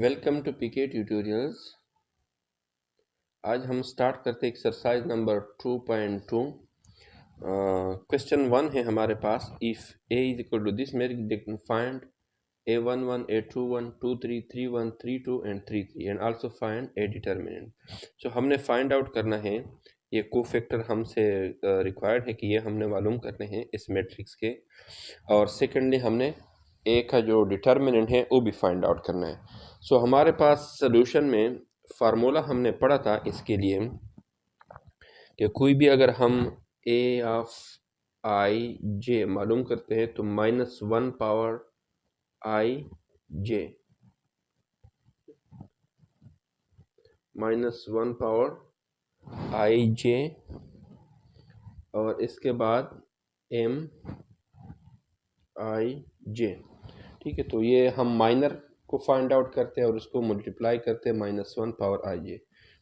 Welcome to PK tutorials. आज हम start करते एक्सरसाइज नंबर 2.2। क्वेश्चन 1 है हमारे पास, if A is equal to this make find a11 a21 23 31 32 and 33 and also find A determinant. So हमने find out करना है, ये कोफैक्टर हमसे रिक्वायर्ड है कि ये हमने मालूम करने हैं इस मैट्रिक्स के, और सेकेंडली हमने ए का जो डिटर्मिनेंट है वो भी फाइंड आउट करना है। सो हमारे पास सोल्यूशन में फार्मूला हमने पढ़ा था इसके लिए कि कोई भी अगर हम ए ऑफ आई जे मालूम करते हैं तो -1 पावर आई जे, -1 पावर आई जे, और इसके बाद एम आई जे। ठीक है, तो ये हम माइनर को फाइंड आउट करते हैं और उसको मल्टीप्लाई करते हैं -1 पावर आई जे।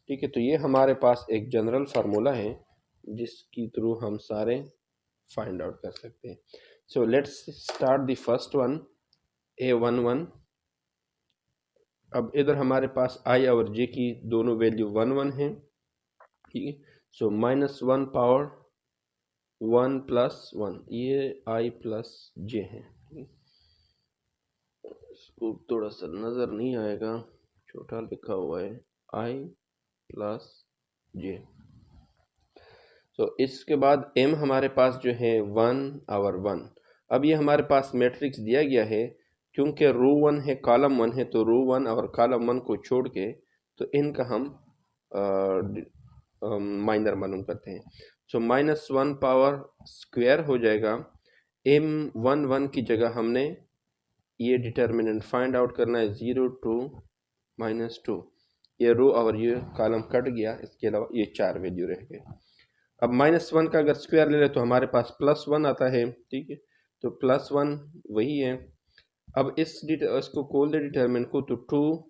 ठीक है, तो ये हमारे पास एक जनरल फार्मूला है जिसकी थ्रू हम सारे फाइंड आउट कर सकते हैं। So let's start the first one, a11। अब इधर हमारे पास आई और जे की दोनों वैल्यू 1 1 है। ठीक है, सो -1 पावर 1 प्लस 1, ये आई प्लस जे है। इसको थोड़ा सा नज़र नहीं आएगा, छोटा लिखा हुआ है, आई प्लस जे। तो इसके बाद m हमारे पास जो है 1 और 1। अब ये हमारे पास मैट्रिक्स दिया गया है, क्योंकि रो 1 है कॉलम 1 है, तो रो 1 और कॉलम 1 को छोड़ के तो इनका हम माइनर मालूम करते हैं। सो -1 पावर स्क्वायर हो जाएगा। m11 की जगह हमने ये डिटर्मिनेंट फाइंड आउट करना है, 0 2 -2। ये रो और ये कॉलम कट गया, इसके अलावा ये 4 वैल्यू रह गए। अब -1 का अगर स्क्वायर ले ले तो हमारे पास +1 आता है। ठीक है, तो +1 वही है। अब इसको खोल दे डिटर्मिनेंट को, तो 2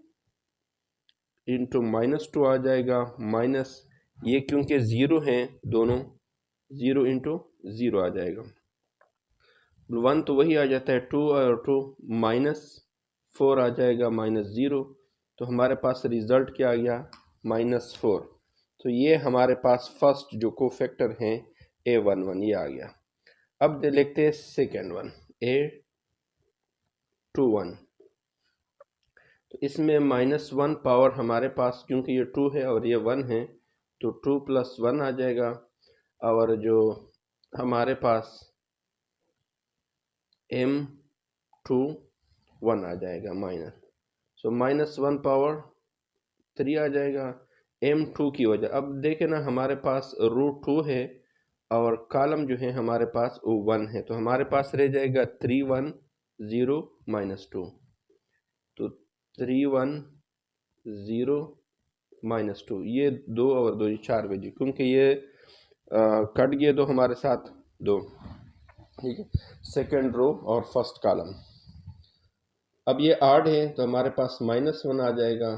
इंटू -2 आ जाएगा, माइनस ये क्योंकि ज़ीरो हैं दोनों, 0 इंटू 0 आ जाएगा। 1 तो वही आ जाता है, 2 और 2 -4 आ जाएगा, -0। तो हमारे पास रिजल्ट क्या आ गया, -4। तो ये हमारे पास फर्स्ट जो कोफैक्टर हैं a11 ये आ गया। अब देखते हैं सेकेंड वन, a21। तो इसमें -1 पावर हमारे पास, क्योंकि ये 2 है और ये 1 है, तो 2 + 1 आ जाएगा। और जो हमारे पास m21 आ जाएगा माइनस, सो -1 पावर 3 आ जाएगा m2 की वजह। अब देखें ना, हमारे पास √2 है और कॉलम जो है हमारे पास वो 1 है, तो हमारे पास रह जाएगा 3 1 0 -2। तो 3 1 0 -2, ये 2 और 2 4 वैल्यू, क्योंकि ये कट गए तो हमारे साथ 2। ठीक है, सेकेंड रो और फर्स्ट कॉलम। अब ये आड है तो हमारे पास -1 आ जाएगा,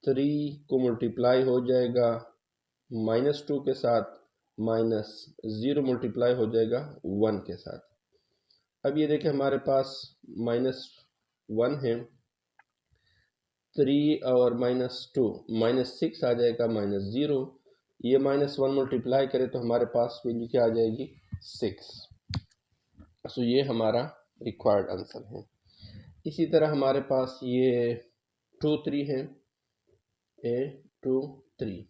3 को मल्टीप्लाई हो जाएगा -2 के साथ, -0 मल्टीप्लाई हो जाएगा 1 के साथ। अब ये देखिए हमारे पास -1 है, 3 और -2 -6 आ जाएगा, -0। ये -1 मल्टीप्लाई करें तो हमारे पास वैल्यू क्या आ जाएगी, 6। सो ये हमारा रिक्वायर्ड आंसर है। इसी तरह हमारे पास ये 2 3 है, a2 3।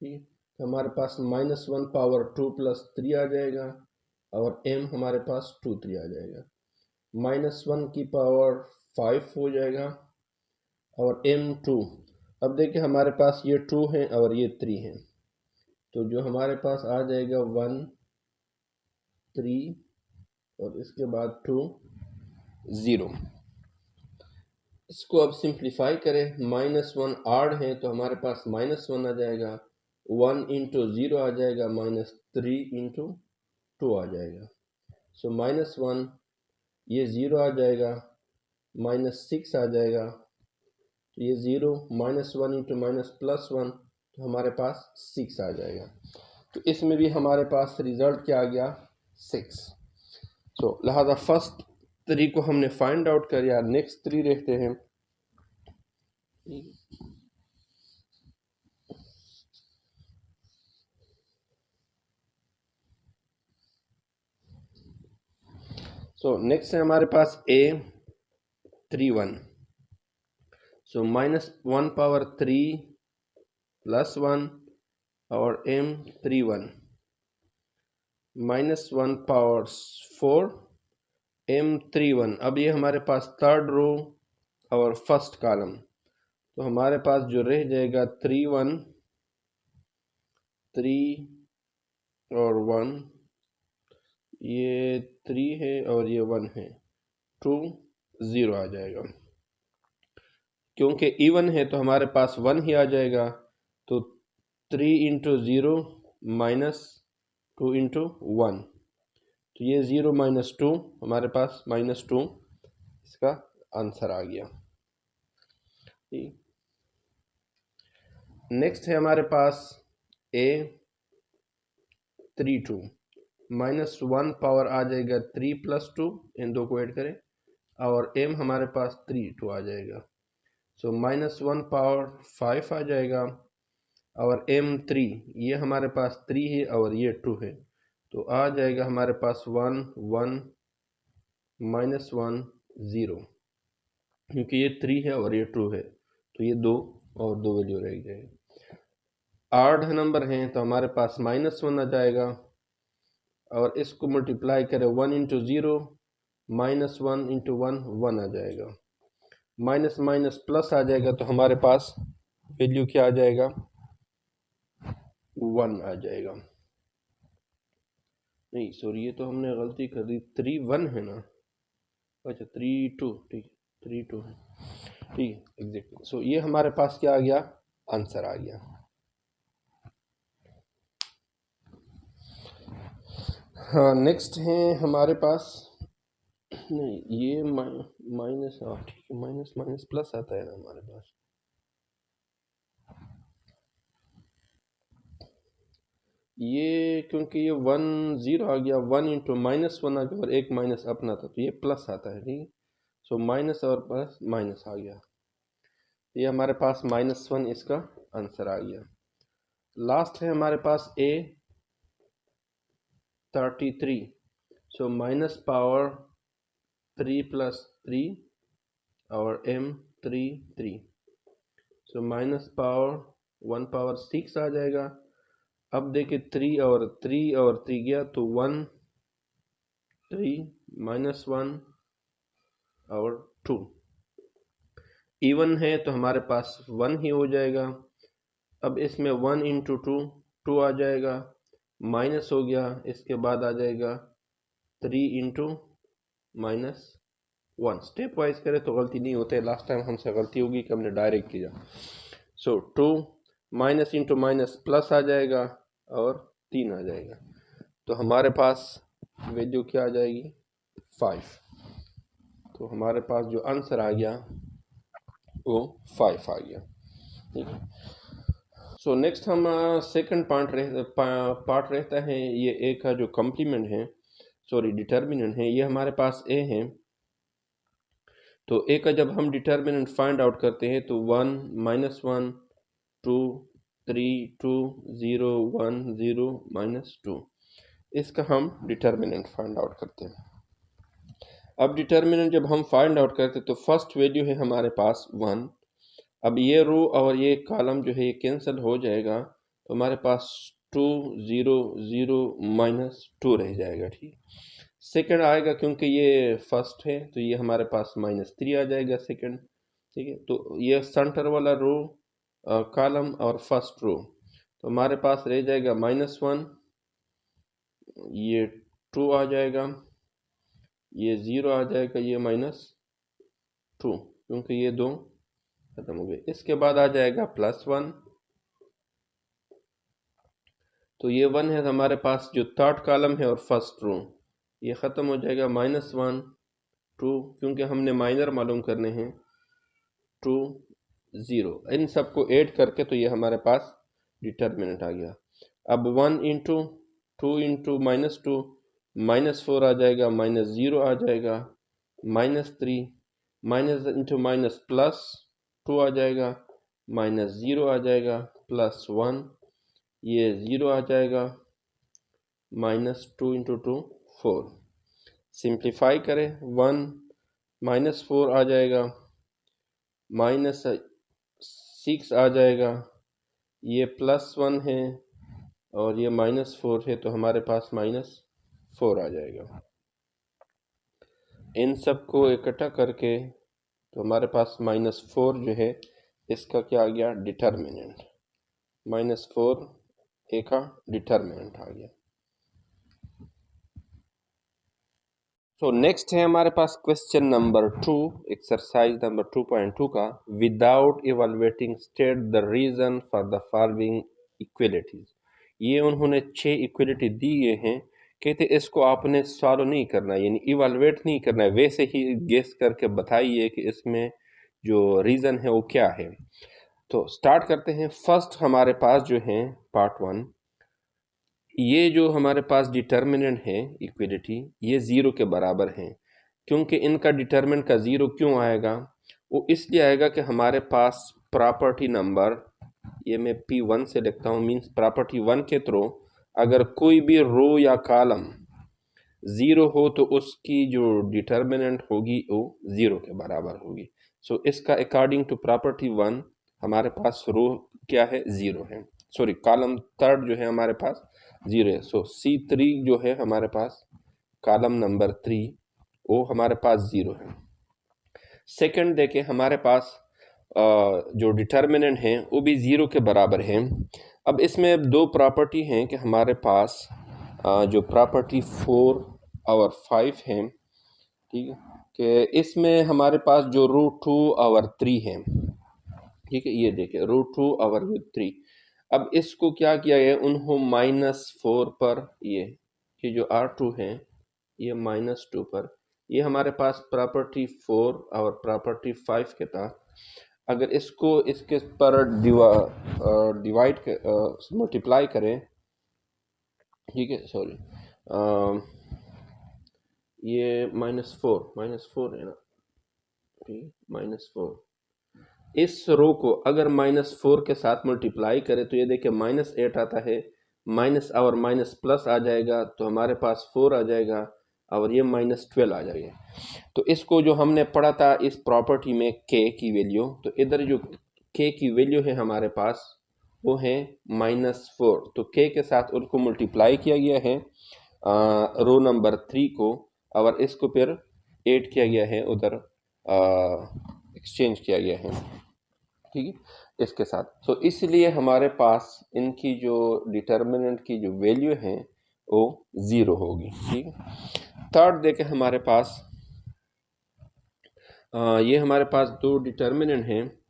ठीक है, तो हमारे पास -1 पावर 2 + 3 आ जाएगा, और m हमारे पास 2 3 आ जाएगा। -1 की पावर 5 हो जाएगा, और m2। अब देखिए हमारे पास ये 2 है और ये 3 है, तो जो हमारे पास आ जाएगा 1 3 और इसके बाद 2 0। इसको अब सिंप्लीफाई करें, -1 आड है तो हमारे पास -1 आ जाएगा, 1 इंटू 0 आ जाएगा, -3 इंटू 2 आ जाएगा। सो -1 ये 0 आ जाएगा, -6 आ जाएगा, तो ये 0 -1 इंटू +1, तो हमारे पास 6 आ जाएगा। तो इसमें भी हमारे पास रिजल्ट क्या आ गया, 6। सो लिहाजा फर्स्ट 3 को हमने फाइंड आउट कर लिया। नेक्स्ट 3 देखते हैं। सो नेक्स्ट है हमारे पास A31। सो -1 पावर 3 + 1 और M31 -1 पावर 4 M31। अब ये हमारे पास थर्ड रो और फर्स्ट कॉलम, तो हमारे पास जो रह जाएगा 3 और 1, ये 3 है और ये 1 है, 2 0 आ जाएगा। क्योंकि इवन है तो हमारे पास 1 ही आ जाएगा, तो 3 × 0 -2 × 1, तो ये 0 - 2 हमारे पास -2 इसका आंसर आ गया। नेक्स्ट है हमारे पास A32। -1 पावर आ जाएगा 3 + 2, इन दो को ऐड करें, और M हमारे पास 2 आ जाएगा। सो -1 पावर 5 आ जाएगा, और M3 ये हमारे पास 3 है और ये 2 है, तो आ जाएगा हमारे पास 1 1 -1 0, क्योंकि ये 3 है और ये 2 है, तो ये 2 और 2 वैल्यू रह जाएगी। आठ नंबर हैं तो हमारे पास -1 आ जाएगा, और इसको मल्टीप्लाई करें 1 × 0 -1 × 1 1 आ जाएगा, माइनस माइनस प्लस आ जाएगा, तो हमारे पास वैल्यू क्या आ जाएगा, 1 आ जाएगा। नहीं सॉरी, ये तो हमने गलती कर दी, 3 1 है ना, अच्छा 3 2, ठीक 3 2 है, ठीक एग्जैक्टली। सो ये हमारे पास क्या आ गया, आंसर आ गया। हाँ नेक्स्ट है हमारे पास, नहीं ये माइनस, हाँ ठीक है, माइनस माइनस प्लस आता है ना हमारे पास, ये क्योंकि ये 1 0 आ गया, 1 × -1 आ गया और एक माइनस अपना था, तो ये प्लस आता है, ठीक है। सो माइनस और प्लस माइनस आ गया, ये हमारे पास -1 इसका आंसर आ गया। लास्ट है हमारे पास A33। सो माइनस पावर 3 + 3 और M33, so minus power 1 power 6 आ जाएगा। अब देखिए 3 और 3 गया तो 1 3 -1 और 2, इवन है तो हमारे पास 1 ही हो जाएगा। अब इसमें 1 × 2 2 आ जाएगा, माइनस हो गया, इसके बाद आ जाएगा 3 × -1। स्टेप वाइज करें तो गलती नहीं होते, लास्ट टाइम हमसे गलती होगी कि हमने डायरेक्ट किया। सो 2 माइनस × माइनस प्लस आ जाएगा और 3 आ जाएगा, तो हमारे पास वैल्यू क्या आ जाएगी, 5। तो हमारे पास जो आंसर आ गया वो 5 आ गया, ठीक है। सो नेक्स्ट हम सेकंड पार्ट रहता है, ये ए का जो कॉम्प्लीमेंट है, सॉरी डिटर्मिनेंट है, ये हमारे पास ए है। तो ए का जब हम डिटर्मिनेंट फाइंड आउट करते हैं तो 1 -1 2 3 2 0 1 0 -2, इसका हम डिटर्मिनेंट फाइंड आउट करते हैं। अब डिटर्मिनेंट जब हम फाइंड आउट करते हैं तो फर्स्ट वैल्यू है हमारे पास 1। अब ये रो और ये कॉलम जो है ये कैंसिल हो जाएगा, तो हमारे पास 2 0 0 -2 रह जाएगा, ठीक। सेकंड आएगा क्योंकि ये फर्स्ट है, तो ये हमारे पास -3 आ जाएगा सेकंड, ठीक है। तो ये सेंटर वाला रो कॉलम और फर्स्ट रो, तो हमारे पास रह जाएगा -1, ये 2 आ जाएगा, ये 0 आ जाएगा, ये -2 क्योंकि ये दो खत्म हो गए। इसके बाद आ जाएगा +1, तो ये 1 है हमारे पास जो थर्ड कॉलम है और फर्स्ट रो, ये ख़त्म हो जाएगा, -1 2 क्योंकि हमने माइनर मालूम करने हैं, 2 0, इन सबको ऐड करके तो ये हमारे पास डिटर्मिनेंट आ गया। अब 1 × 2 × -2 -4 आ जाएगा, -0 आ जाएगा, -3 माइनस × माइनस प्लस 2 आ जाएगा, -0 आ जाएगा, +1, ये 0 आ जाएगा, -2 × 2 4। सिंप्लीफाई करें, 1 -4 आ जाएगा, -6 आ जाएगा, ये +1 है और ये -4 है, तो हमारे पास -4 आ जाएगा। इन सब को इकट्ठा करके तो हमारे पास -4 जो है इसका क्या आ गया, डिटर्मिनेंट। -4 ए का डिटर्मिनेंट आ गया। तो नेक्स्ट है हमारे पास क्वेश्चन नंबर 2, एक्सरसाइज नंबर 2.2 का, without evaluating state the reason for the following equalities. ये उन्होंने 6 इक्वलिटी दी हैं, कहते इसको आपने सॉल्व नहीं करना, यानी इवैल्यूएट नहीं करना है, वैसे ही गेस करके बताइए कि इसमें जो रीजन है वो क्या है। तो स्टार्ट करते हैं। फर्स्ट हमारे पास जो है पार्ट 1, ये जो हमारे पास डिटर्मिनेंट है इक्वलिटी, ये 0 के बराबर है। क्योंकि इनका डिटर्मिनेंट का 0 क्यों आएगा, वो इसलिए आएगा कि हमारे पास प्रॉपर्टी नंबर, ये मैं P1 से लिखता हूँ, मीन्स प्रॉपर्टी 1 के थ्रू अगर कोई भी रो या कॉलम 0 हो तो उसकी जो डिटर्मिनेंट होगी वो 0 के बराबर होगी। सो इसका अकॉर्डिंग टू प्रॉपर्टी 1 हमारे पास रो क्या है, 0 है, सॉरी कॉलम थर्ड जो है हमारे पास 0 है। सो C3 जो है हमारे पास कॉलम नंबर 3 वो हमारे पास 0 है। सेकंड देखें, हमारे पास जो डिटर्मिनेंट है वो भी 0 के बराबर है। अब इसमें दो प्रॉपर्टी हैं कि हमारे पास जो प्रॉपर्टी 4 और 5 है, ठीक है, कि इसमें हमारे पास जो √2 और 3 है, ठीक है, ये देखें √2 और 3। अब इसको क्या किया गया, उन्होंने -4 पर ये जो R2 है ये -2 पर, ये हमारे पास प्रॉपर्टी 4 और प्रॉपर्टी 5 के तहत अगर इसको इसके पर डिवाइड मल्टीप्लाई करें, ठीक है, सॉरी ये -4 है ना, ठीक, -4 इस रो को अगर -4 के साथ मल्टीप्लाई करें तो ये देखिए -8 आता है, माइनस और माइनस प्लस आ जाएगा तो हमारे पास 4 आ जाएगा और ये -12 आ जाएगा। तो इसको जो हमने पढ़ा था इस प्रॉपर्टी में k की वैल्यू, तो इधर जो k की वैल्यू है हमारे पास वो है -4, तो k के साथ उनको मल्टीप्लाई किया गया है रो नंबर 3 को, और इसको फिर 8 किया गया है, उधर एक्सचेंज किया गया है, ठीक है, इसके साथ। तो इसलिए हमारे पास इनकी जो डिटर्मिनेंट की जो वैल्यू है वो 0 होगी, ठीक है। थर्ड देखें हमारे पास ये हमारे पास दो डिटर्मिनेंट हैं,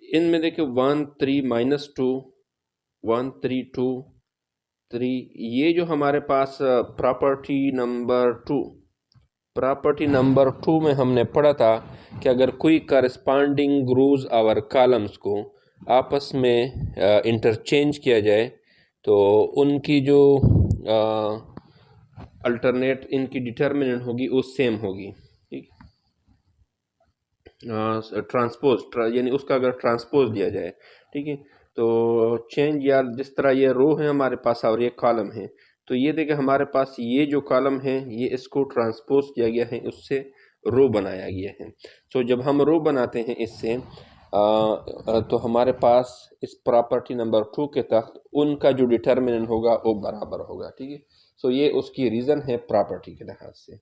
इनमें देखिए 1 3 -2 1 3 2 3, ये जो हमारे पास प्रॉपर्टी नंबर 2 में हमने पढ़ा था कि अगर कोई करस्पॉन्डिंग रोज और कॉलम्स को आपस में इंटरचेंज किया जाए तो उनकी जो अल्टरनेट इनकी डिटर्मिनेंट होगी वो सेम होगी, ठीक, ट्रांसपोज यानी उसका अगर ट्रांसपोज दिया जाए, ठीक है, तो चेंज या जिस तरह ये रो है हमारे पास और ये कॉलम है, तो ये देखिए हमारे पास ये जो कॉलम है ये इसको ट्रांसपोज किया गया है, उससे रो बनाया गया है। तो जब हम रो बनाते हैं इससे तो हमारे पास इस प्रॉपर्टी नंबर 2 के तहत उनका जो डिटर्मिनेंट होगा वो बराबर होगा, ठीक है। सो ये उसकी रीज़न है प्रॉपर्टी के लिहाज से,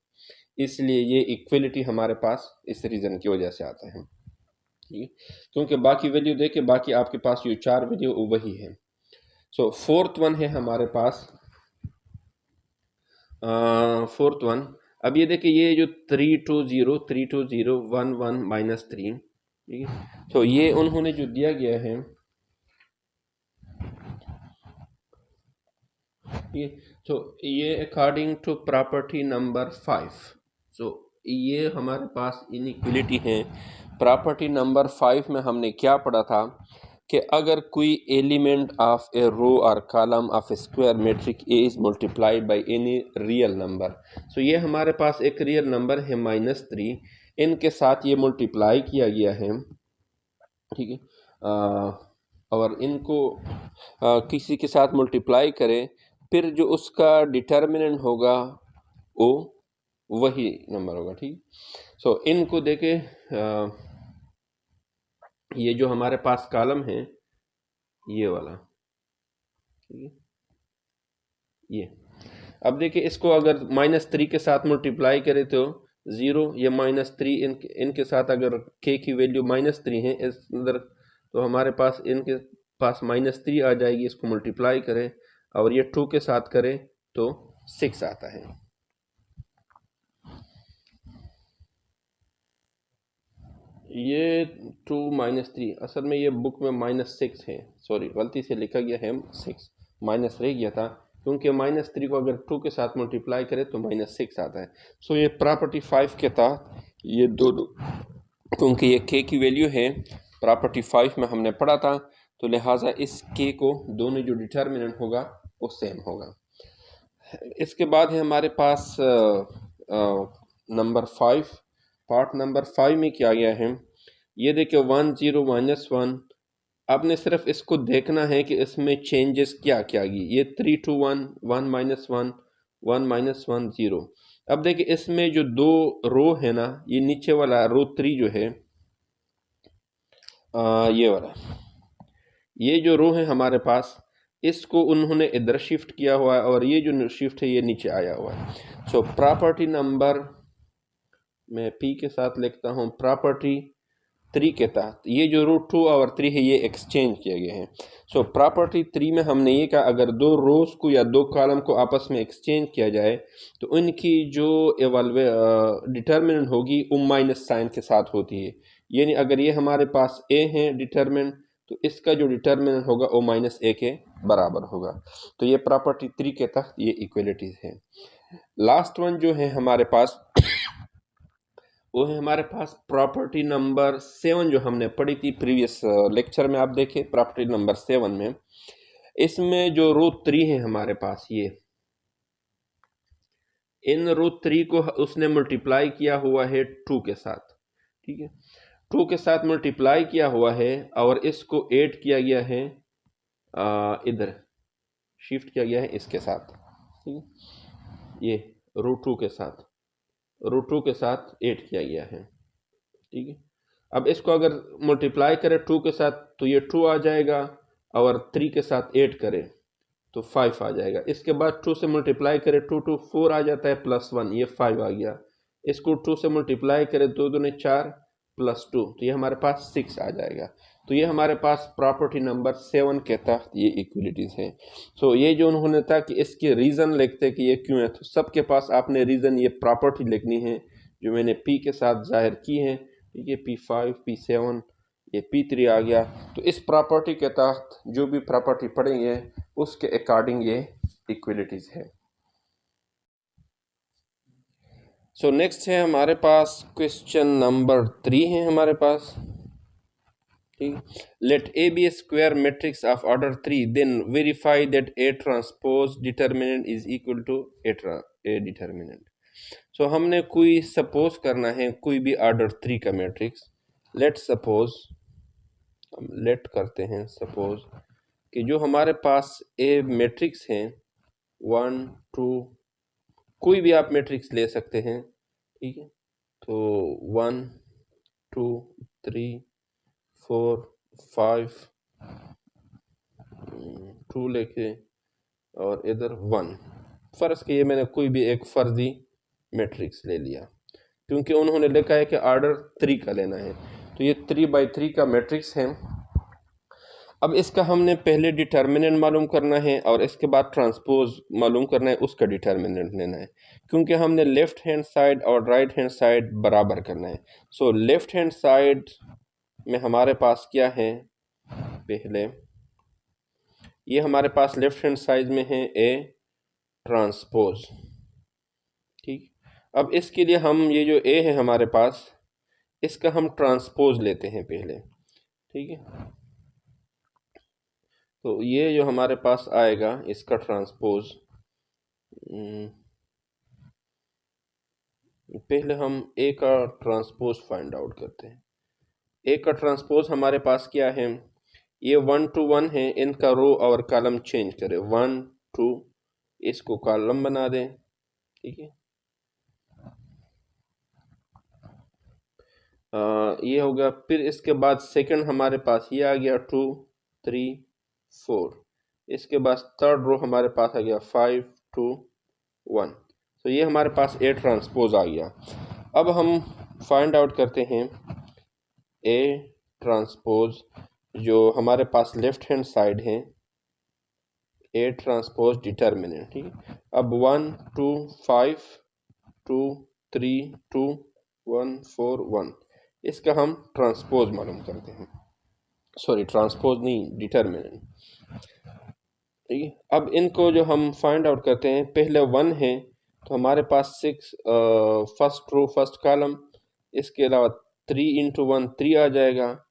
इसलिए ये इक्वलिटी हमारे पास इस रीज़न की वजह से आता है, ठीक है, क्योंकि बाकी वैल्यू देखे, बाकी आपके पास ये 4 वैल्यू वही है। सो फोर्थ वन है हमारे पास फोर्थ वन। अब ये देखिए ये जो 3 2 0 1 1 -3, ठीक है, तो ये उन्होंने जो दिया गया है, ये तो ये अकॉर्डिंग टू प्रॉपर्टी नंबर 5, सो ये हमारे पास इनइक्वलिटी है। प्रॉपर्टी नंबर 5 में हमने क्या पढ़ा था कि अगर कोई एलिमेंट ऑफ ए रो और column of A square matrix A is multiplied by any real number, so ये हमारे पास एक रियल नंबर है -3, इनके साथ ये मल्टीप्लाई किया गया है ठीक है। और इनको किसी के साथ मल्टीप्लाई करें, फिर जो उसका डिटर्मिनेंट होगा वो वही नंबर होगा। ठीक। सो इनको देखे, ये जो हमारे पास कॉलम है ये वाला, ठीक है, ये। अब देखिए इसको अगर -3 के साथ मल्टीप्लाई करें तो 0, ये -3 इनके साथ अगर k की वैल्यू -3 है इस अंदर, तो हमारे पास इनके पास -3 आ जाएगी। इसको मल्टीप्लाई करें और ये 2 के साथ करें तो 6 आता है। ये 2 -3 असल में ये बुक में -6 है, सॉरी गलती से लिखा गया है 6, माइनस रह गया था, क्योंकि -3 को अगर 2 के साथ मल्टीप्लाई करें तो -6 आता है। सो ये प्रॉपर्टी 5 के तहत ये दोनों, क्योंकि ये k की वैल्यू है प्रॉपर्टी 5 में हमने पढ़ा था, तो लिहाजा इस k को दोनों जो डिटर्मिनेंट होगा वो सेम होगा। इसके बाद है हमारे पास नंबर 5। पार्ट नंबर 5 में क्या गया है, ये देखिए 1 0 -1। आपने सिर्फ इसको देखना है कि इसमें चेंजेस क्या क्या गई। ये 3 2 1 1 -1 1 -1 0। अब देखिए इसमें जो दो रो है ना, ये नीचे वाला रो 3 जो है, ये वाला, ये जो रो है हमारे पास, इसको उन्होंने इधर शिफ्ट किया हुआ है और ये जो शिफ्ट है ये नीचे आया हुआ है। सो प्रॉपर्टी नंबर, मैं p के साथ लिखता हूँ, प्रॉपर्टी 3 के तहत ये जो रूट 2 और 3 है ये एक्सचेंज किए गए हैं। सो प्रॉपर्टी 3 में हमने ये कहा अगर दो रोज को या दो कॉलम को आपस में एक्सचेंज किया जाए तो उनकी जो डिटर्मिनेंट होगी वो माइनस साइन के साथ होती है। यानी अगर ये हमारे पास a है डिटर्मिनेंट, तो इसका जो डिटर्मिनेंट होगा वो -a के बराबर होगा। तो ये प्रॉपर्टी 3 के तहत ये इक्वलिटीज है। लास्ट वन जो है हमारे पास वो है हमारे पास प्रॉपर्टी नंबर 7 जो हमने पढ़ी थी प्रीवियस लेक्चर में। आप देखें प्रॉपर्टी नंबर 7 में, इसमें जो रो 3 है हमारे पास, ये इन रो 3 को उसने मल्टीप्लाई किया हुआ है 2 के साथ। ठीक है, 2 के साथ मल्टीप्लाई किया हुआ है और इसको ऐड किया गया है, इधर शिफ्ट किया गया है इसके साथ। ठीक है, ये रो 2 के साथ, रो 2 के साथ ऐड किया गया है। ठीक है, अब इसको अगर मल्टीप्लाई करें 2 के साथ तो ये 2 आ जाएगा, और 3 के साथ 8 करें तो 5 आ जाएगा। इसके बाद 2 से मल्टीप्लाई करें 2 2 4 आ जाता है, +1 ये 5 आ गया। इसको 2 से मल्टीप्लाई करें 2 दूनी 4 +2 तो ये हमारे पास 6 आ जाएगा। तो ये हमारे पास प्रॉपर्टी नंबर 7 के तहत ये इक्वलिटीज है। सो ये जो उन्होंने था कि इसके रीज़न लिखते कि ये क्यों है, तो सबके पास आपने रीज़न ये प्रॉपर्टी लिखनी है जो मैंने p के साथ जाहिर की है। ठीक है, P5 P7 ये P3 आ गया। तो इस प्रॉपर्टी के तहत जो भी प्रॉपर्टी पढ़ेंगे उसके अकॉर्डिंग ये इक्वलिटीज है। सो नेक्स्ट है हमारे पास क्वेश्चन नंबर 3 है हमारे पास। ठीक, let A B square matrix of order 3, then verify that A transpose determinant is equal to A determinant. So हमने कोई सपोज करना है कोई भी ऑर्डर 3 का मैट्रिक्स। लेट सपोज, हम लेट करते हैं सपोज कि जो हमारे पास ए मैट्रिक्स है 1 2, कोई भी आप मैट्रिक्स ले सकते हैं। ठीक है, तो 1 2 3 4 5 2 लेके और इधर 1। फर्ज के ये मैंने कोई भी एक फर्जी मैट्रिक्स ले लिया, क्योंकि उन्होंने लिखा है कि ऑर्डर 3 का लेना है, तो ये 3 by 3 का मैट्रिक्स है। अब इसका हमने पहले डिटर्मिनेंट मालूम करना है और इसके बाद ट्रांसपोज मालूम करना है, उसका डिटर्मिनेंट लेना है, क्योंकि हमने लेफ्ट हैंड साइड और राइट हैंड साइड बराबर करना है। सो लेफ्ट हैंड साइड में हमारे पास क्या है, पहले ये हमारे पास लेफ्ट हैंड साइड में है ए ट्रांसपोज। ठीक, अब इसके लिए हम ये जो ए है हमारे पास, इसका हम ट्रांसपोज लेते हैं पहले। ठीक है, तो ये जो हमारे पास आएगा इसका ट्रांसपोज, पहले हम ए का ट्रांसपोज फाइंड आउट करते हैं। ए का ट्रांसपोज हमारे पास क्या है, ये 1 to 1 है, इनका रो और कॉलम चेंज करें, 1 2 इसको कॉलम बना दें, ठीक है। ये हो गया। फिर इसके बाद सेकंड हमारे पास ये आ गया 2 3 4, इसके बाद थर्ड रो हमारे पास आ गया 5 2 1। तो ये हमारे पास ए ट्रांसपोज आ गया। अब हम फाइंड आउट करते हैं ए ट्रांसपोज जो हमारे पास लेफ्ट हैंड साइड है, ए ट्रांसपोज डिटर्मिनेंट, ठीक है। अब 1 2 5 2 3 2 1 4 1, इसका हम ट्रांसपोज मालूम करते हैं, सॉरी ट्रांसपोज नहीं, डिटर्मिनेंट, ठीक है। अब इनको जो हम फाइंड आउट करते हैं, पहले 1 है तो हमारे पास 6 फर्स्ट रो फर्स्ट कॉलम, इसके अलावा 3 इंटू 1 3 आ जाएगा,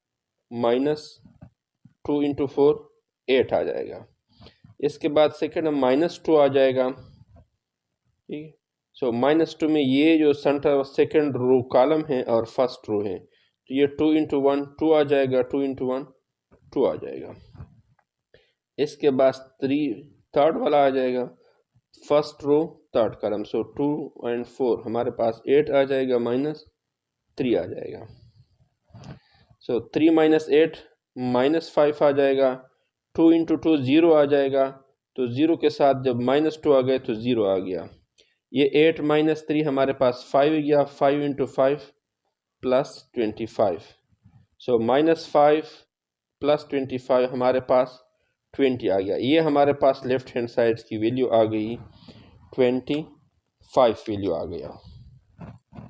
माइनस 2 इंटू 4 8 आ जाएगा। इसके बाद सेकेंड -2 आ जाएगा, ठीक है। सो -2 में ये जो सेंटर सेकेंड रो कॉलम है और फर्स्ट रो है, तो ये 2 इंटू 1 2 आ जाएगा, 2 इंटू 1 2 आ जाएगा। इसके बाद थर्ड वाला आ जाएगा, first row third column, so 2 and 4 हमारे पास 8 आ जाएगा, -3 आ जाएगा। सो 3 - 8 -5 आ जाएगा, 2 इंटू 2 0 आ जाएगा, तो 0 के साथ जब -2 आ गए तो 0 आ गया। ये 8 - 3 हमारे पास 5 गया, 5 इंटू 5 प्लस 25, सो -5 प्लस 25 हमारे पास 20 आ गया। ये हमारे पास लेफ्ट हैंड साइड की वैल्यू आ गई 25 वैल्यू आ गया,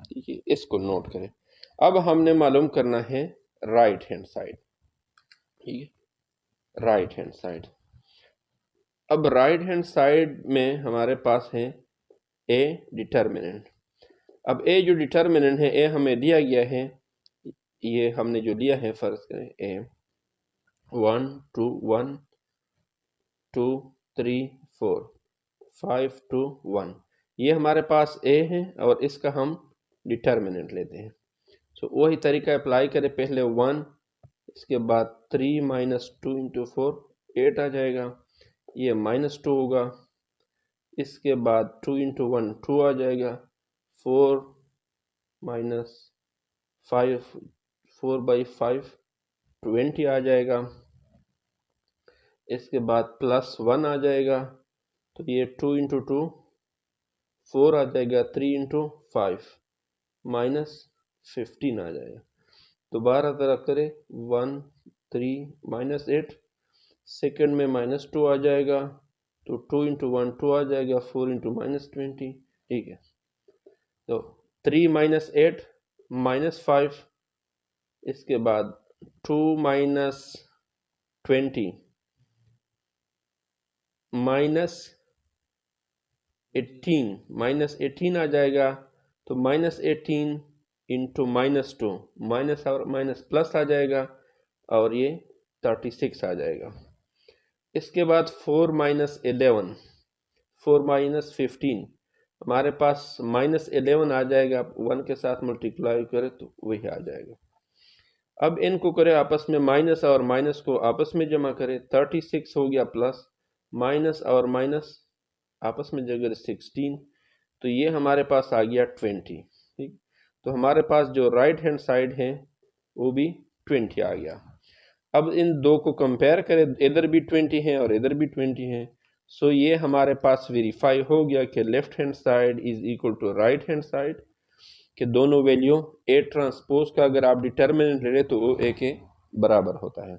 ठीक है। इसको नोट करें। अब हमने मालूम करना है राइट हैंड साइड, ठीक है, राइट हैंड साइड। अब राइट हैंड साइड में हमारे पास है ए डिटर्मिनेंट। अब ए जो डिटर्मिनेंट है, ए हमें दिया गया है, ये हमने जो लिया है, फर्ज करें ए 1 2 1 2 3 4 5 2 1, ये हमारे पास ए है और इसका हम डिटर्मिनेंट लेते हैं। तो वही तरीका अप्लाई करें, पहले 1, इसके बाद 3 - 2 इंटू 4 8 आ जाएगा, ये -2 होगा। इसके बाद 2 इंटू 1 2 आ जाएगा, 4 - 5 4/5 20 आ जाएगा। इसके बाद +1 आ जाएगा, तो ये 2 इंटू 2 4 आ जाएगा, 3 इंटू 5 -15 आ जाएगा। दोबारा तरह करें, 1 3 -8, सेकेंड में -2 आ जाएगा, तो 2 इंटू 1 2 आ जाएगा, 4 इंटू -20, ठीक है। तो 3 - 8 -5, इसके बाद 2 - 20 -18 आ जाएगा, तो -18 इंटू -2 माइनस और माइनस प्लस आ जाएगा, और ये 36 आ जाएगा। इसके बाद 4 - 11 4 - 15 हमारे पास -11 आ जाएगा, 1 के साथ मल्टीप्लाई करें तो वही आ जाएगा। अब इनको करें आपस में, माइनस और माइनस को आपस में जमा करें, 36 हो गया, प्लस माइनस और माइनस आपस में जगह 16, तो ये हमारे पास आ गया 20, ठीक। तो हमारे पास जो राइट हैंड साइड है वो भी 20 आ गया। अब इन दो को कंपेयर करें, इधर भी 20 है और इधर भी 20 है, सो ये हमारे पास वेरीफाई हो गया कि left hand side is equal to right hand side, कि दोनों वैल्यू ए ट्रांसपोज का अगर आप डिटर्मिनेंट ले तो वो ए के बराबर होता है।